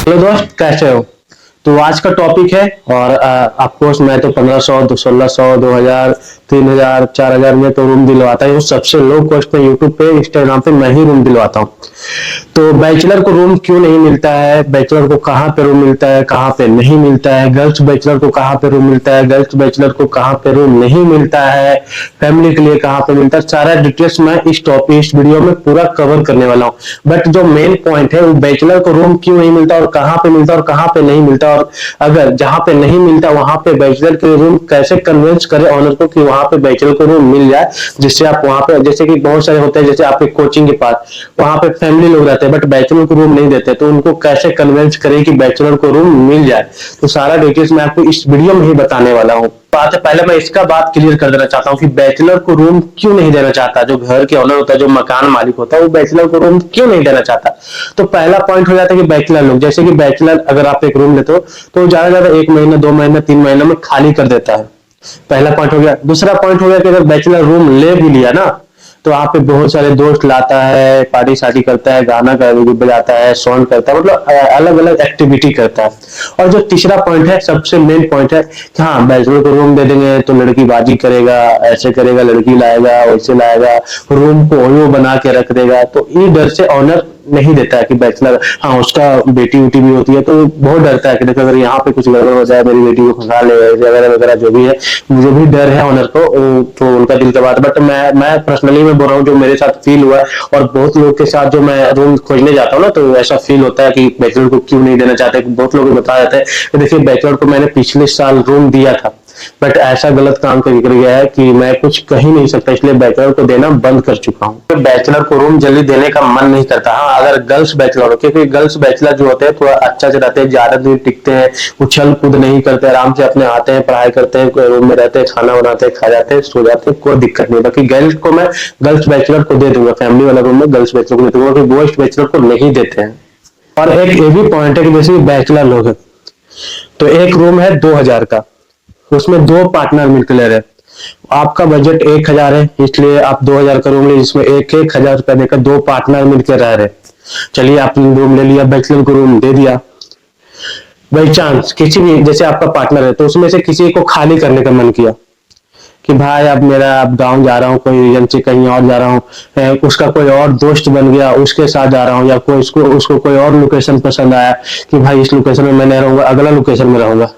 Hello दोस्त, कैसे हो? तो आज का टॉपिक है और ऑफकोर्स मैं तो 1500 1600 2000 3000 4000 में तो रूम दिलवाता ही हूँ। सबसे लो कॉस्ट में यूट्यूब पे इंस्टाग्राम पे मैं ही रूम दिलवाता हूँ। तो बैचलर को रूम क्यों नहीं मिलता है, बैचलर को कहाँ पे रूम मिलता है, कहाँ पे नहीं मिलता है, गर्ल्स बैचलर को कहाँ पे रूम मिलता है, गर्ल्स बैचलर को कहाँ पे रूम नहीं मिलता है, फैमिली के लिए कहाँ पे मिलता है, सारा डिटेल्स मैं इस वीडियो में पूरा कवर करने वाला हूँ। बट जो मेन पॉइंट है वो बैचलर को रूम क्यों नहीं मिलता और कहाँ पे मिलता और कहाँ पे नहीं मिलता, और अगर जहाँ पे नहीं मिलता वहां पे बैचलर के रूम कैसे कन्विंस करे ऑनर को कि वहां पे बैचलर को रूम मिल जाए, जिससे आप वहां पे, जैसे कि बहुत सारे होते हैं, जैसे आपके कोचिंग के पास वहां पे फैमिली लोग रहते हैं बट बैचलर को रूम नहीं देते, तो उनको कैसे कन्विंस करें कि बैचलर को रूम मिल जाए। तो सारा डिटेल्स मैं आपको इस वीडियो में ही बताने वाला हूँ। बात है, पहले मैं इसका बात क्लियर कर देना चाहता हूँ कि बैचलर को रूम क्यों नहीं देना चाहता। जो घर के ओनर होता है, जो मकान मालिक होता है, वो बैचलर को रूम क्यों नहीं देना चाहता। तो पहला पॉइंट हो जाता है कि बैचलर लोग, जैसे कि बैचलर अगर आप एक रूम लेते हो तो ज्यादा ज्यादा 1 महीना 2 महीना 3 महीना में खाली कर देता है। पहला पॉइंट हो गया। दूसरा पॉइंट हो गया कि अगर बैचलर रूम ले भी लिया ना, तो वहां पे बहुत सारे दोस्त लाता है, पार्टी शादी करता है, गाना बजाता है, सॉन्ग करता है, मतलब अलग अलग एक्टिविटी करता है। और जो तीसरा पॉइंट है, सबसे मेन पॉइंट है कि हाँ, बैचलर को रूम दे देंगे तो लड़की बाजी करेगा, ऐसे करेगा, लड़की लाएगा, वैसे लाएगा, रूम को ओयो बना के रख देगा। तो ये डर से ऑनर नहीं देता है कि बैचलर, हाँ उसका बेटी उटी भी होती है तो बहुत डरता है कि देखो अगर यहाँ पे कुछ गड़बड़ हो जाए, मेरी बेटी को फंसा ले वगैरह वगैरह, जो भी है, जो भी डर है ऑनर को, तो उनका दिल का बात। बट मैं पर्सनली मैं बोल रहा हूँ, जो मेरे साथ फील हुआ है और बहुत लोग के साथ जो मैं रूम खोजने जाता हूँ ना, तो ऐसा फील होता है कि बैचलर को क्यों नहीं देना चाहते। बहुत लोग बता देते हैं देखिए बैचलर को मैंने पिछले साल रूम दिया था बट ऐसा गलत काम कर गया है कि मैं कुछ कह ही नहीं सकता, इसलिए बैचलर को देना बंद कर चुका हूँ। तो बैचलर को रूम जल्दी देने का मन नहीं करता। हाँ, अगर गर्ल्स बैचलर हो, क्योंकि गर्ल्स बैचलर जो होते हैं थोड़ा अच्छा से रहते हैं, ज्यादा दिन टिकते हैं, उछल कूद नहीं करते, आराम से अपने आते हैं, पढ़ाई करते हैं, रूम में रहते हैं, खाना बनाते हैं, खा जाते हैं, सो जाते हैं, कोई दिक्कत नहीं। बाकी गर्ल्स को मैं गर्ल्स बैचलर को दे दूंगा, फैमिली वाला रूम में गर्ल्स बैचलर को दे दूंगा, बॉयज बैचलर को नहीं देते हैं। और एक ये भी पॉइंट है कि जैसे बैचलर लोग हैं तो एक रूम है 2000 का, उसमें दो पार्टनर मिलकर ले रहे। आपका बजट 1000 है, इसलिए आप 2000 का रूम ले, जिसमें 1000 रुपया देकर दो पार्टनर मिलकर रह रहे। चलिए आपने रूम ले लिया, बैचलर को रूम दे दिया। बाई चांस किसी भी, जैसे आपका पार्टनर है तो उसमें से किसी को खाली करने का मन किया कि भाई अब मेरा, अब गांव जा रहा हूँ, कोई रीजन से कहीं और जा रहा हूँ, उसका कोई और दोस्त बन गया, उसके साथ जा रहा हूँ, या कोई उसको कोई और लोकेशन पसंद आया कि भाई इस लोकेशन में मैं नहीं रहूंगा, अगला लोकेशन में रहूंगा,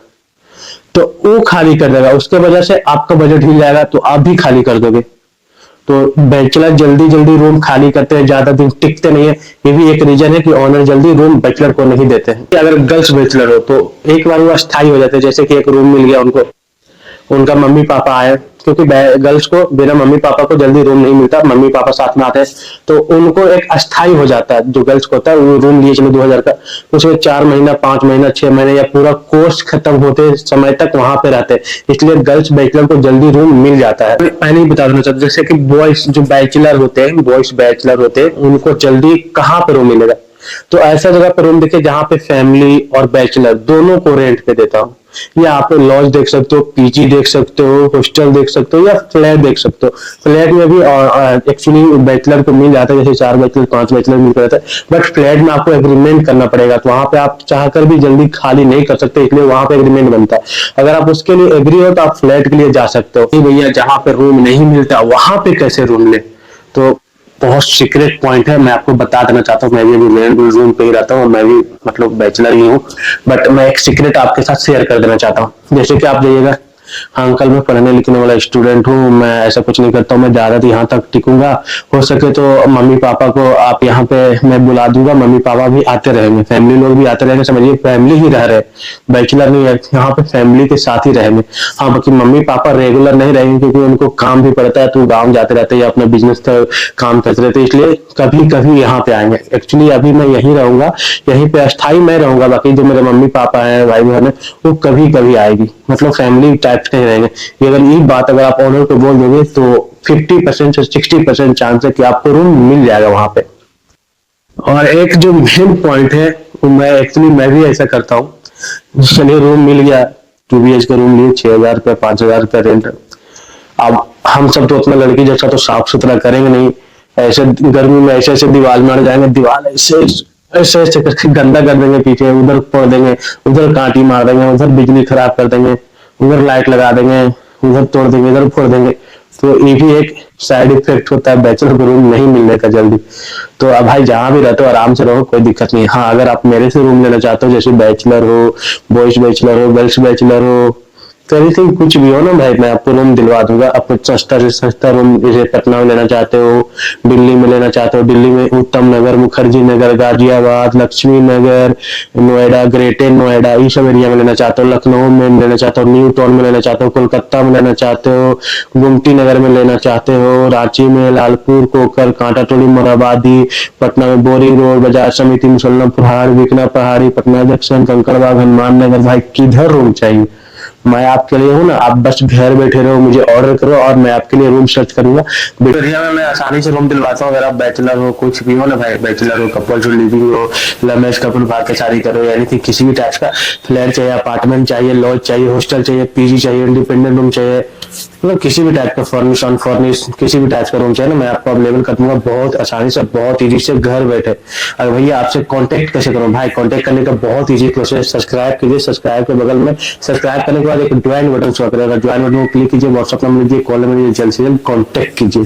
तो वो खाली कर देगा। उसके वजह से आपका बजट हिल जाएगा, तो आप भी खाली कर दोगे। तो बैचलर जल्दी जल्दी रूम खाली करते हैं, ज्यादा दिन टिकते नहीं है। ये भी एक रीजन है कि ऑनर जल्दी रूम बैचलर को नहीं देते हैं। अगर गर्ल्स बैचलर हो तो एक बार वो अस्थायी हो जाते हैं, जैसे कि एक रूम मिल गया उनको, उनका मम्मी पापा आए, क्योंकि गर्ल्स को बिना मम्मी पापा को जल्दी रूम नहीं मिलता, मम्मी पापा साथ में आते हैं, तो उनको एक अस्थायी हो जाता है। जो गर्ल्स को होता है वो रूम लिए चलो 2000 का, उसमें 4 महीना 5 महीना 6 महीने या पूरा कोर्स खत्म होते समय तक वहां पे रहते हैं, इसलिए गर्ल्स बैचलर को जल्दी रूम मिल जाता है। पहले ही बता देना चाहता हूँ, जैसे कि बॉयज जो बैचलर होते हैं, बॉयज बैचलर होते हैं, उनको जल्दी कहाँ पे रूम मिलेगा, तो ऐसा जगह पर रूम देखिए जहां पे फैमिली और बैचलर दोनों को रेंट पे देता हूँ। या आप लॉज देख सकते हो, पीजी देख सकते हो, हॉस्टल देख सकते हो, या फ्लैट देख सकते हो। फ्लैट में भी एक्चुअली बैचलर को मिल जाता है, जैसे 4 बैचलर 5 बैचलर मिल जाता है, बट फ्लैट में आपको एग्रीमेंट करना पड़ेगा, तो वहां पे आप चाहकर भी जल्दी खाली नहीं कर सकते, इसलिए वहां पे एग्रीमेंट बनता है। अगर आप उसके लिए एग्री हो तो आप फ्लैट के लिए जा सकते हो। भैया जहां पे रूम नहीं मिलता वहां पे कैसे रूम ले, तो बहुत सीक्रेट पॉइंट है, मैं आपको बता देना चाहता हूँ। मैं भी अभी रूम पे ही रहता हूँ, मैं भी मतलब बैचलर ही हूँ, बट मैं एक सीक्रेट आपके साथ शेयर कर देना चाहता हूँ। जैसे कि आप जाइएगा, हाँ अंकल मैं पढ़ने लिखने वाला स्टूडेंट हूँ, मैं ऐसा कुछ नहीं करता हूँ, मैं ज्यादा यहाँ तक टिकूंगा, हो सके तो मम्मी पापा को आप यहाँ पे मैं बुला दूंगा, मम्मी पापा भी आते रहेंगे, फैमिली लोग भी आते रहेंगे, समझिए फैमिली ही रह रहे, बैचलर नहीं है, यहाँ पे फैमिली के साथ ही रहेंगे। हाँ, बाकी मम्मी पापा रेगुलर नहीं रहेंगे क्योंकि उनको काम भी पड़ता है, तो गाँव जाते रहते हैं या अपना बिजनेस का काम करते रहते हैं, इसलिए कभी कभी यहाँ पे आएंगे। एक्चुअली अभी मैं यहीं रहूंगा, यहीं पे अस्थाई मैं रहूंगा, बाकी जो मेरे मम्मी पापा है, भाई बहन है, वो कभी कभी आएगी, मतलब फैमिली टाइप नहीं रहेंगे। ये अगर ये बात अगर आप ऑनर को बोल दोगे तो 50% से 60% चांस है कि आपको रूम मिल जाएगा वहां पे। और एक जो मेन पॉइंट है, मैं भी ऐसा करता हूँ। चलिए रूम मिल गया, 2 BH का रूम लिए, 6000 रुपया 5000 रुपया रेंट। अब हम सब तो अपना लड़की जैसा तो साफ सुथरा करेंगे नहीं, ऐसे गर्मी में ऐसे ऐसे दीवार मार जाएंगे, दीवार ऐसे ऐसे ऐसे करके गंदा कर देंगे, पीछे उधर फोड़ देंगे, उधर कांटी मार देंगे, उधर बिजली खराब कर देंगे, उधर लाइट लगा देंगे, उधर तोड़ देंगे, इधर फोड़ देंगे। तो ये भी एक साइड इफेक्ट होता है बैचलर को रूम नहीं मिलने का जल्दी। तो अब भाई जहां भी रहते हो आराम से रहो, कोई दिक्कत नहीं है। हाँ, अगर आप मेरे से रूम लेना चाहते हो, जैसे बैचलर हो, बॉयज बैचलर हो, गर्ल्स बैचलर हो, तो एनीथिंग कुछ भी हो ना भाई, मैं आपको रूम दिलवा दूंगा। आपको सस्ता से सस्ता रूम, जैसे पटना में लेना चाहते हो, दिल्ली में लेना चाहते हो, दिल्ली में उत्तम नगर, मुखर्जी नगर, गाजियाबाद, लक्ष्मी नगर, नोएडा, ग्रेटर नोएडा, ये सब एरिया में लेना चाहते हो, लखनऊ में लेना चाहते हो, न्यू टाउन में लेना चाहते हो, कोलकाता में लेना चाहते हो, गुमटी नगर में लेना चाहते हो, रांची में, लालपुर, कोकर, कांटा टोली, मोरहाबादी, पटना में बोरिंग रोड, बाजार समिति, मुसल्लम पहाड़, बिकना पहाड़ी, पटना जंक्शन, कंकड़बाग, हनुमान नगर, भाई किधर रूम चाहिए मैं आपके लिए हूँ ना। आप बस घर बैठे रहो, मुझे ऑर्डर करो और मैं आपके लिए रूम सर्च करूंगा। एरिया में मैं आसानी से रूम दिलवाता हूँ। अगर आप बैचलर हो, कुछ भी हो ना भाई, बैचलर हो, कपल लिविंग हो, लव मैरिज कपल बात के शादी करो, यानी कि किसी भी टाइप का फ्लैट चाहिए, अपार्टमेंट चाहिए, लॉज चाहिए, हॉस्टल चाहिए, पीजी चाहिए, इंडिपेंडेंट रूम चाहिए, मतलब किसी भी टाइप का फर्निश अनफर्निश किसी भी टाइप का रूम चाहिए ना, मैं आपको अवेलेबल कर दूंगा बहुत आसानी से, बहुत इजी से, घर बैठे। अगर भैया आपसे कांटेक्ट कैसे करूं भाई, कांटेक्ट करने का बहुत इजी प्रोसेस, सब्सक्राइब कीजिए, सब्सक्राइब के बगल में, सब्सक्राइब करने के बाद एक ज्वाइन बटन शो करेगा, ज्वाइन बटन को क्लिक कीजिए, व्हाट्सएप नंबर लीजिए, कॉल नंबर लीजिए, जल्द से जल्द कांटेक्ट कीजिए।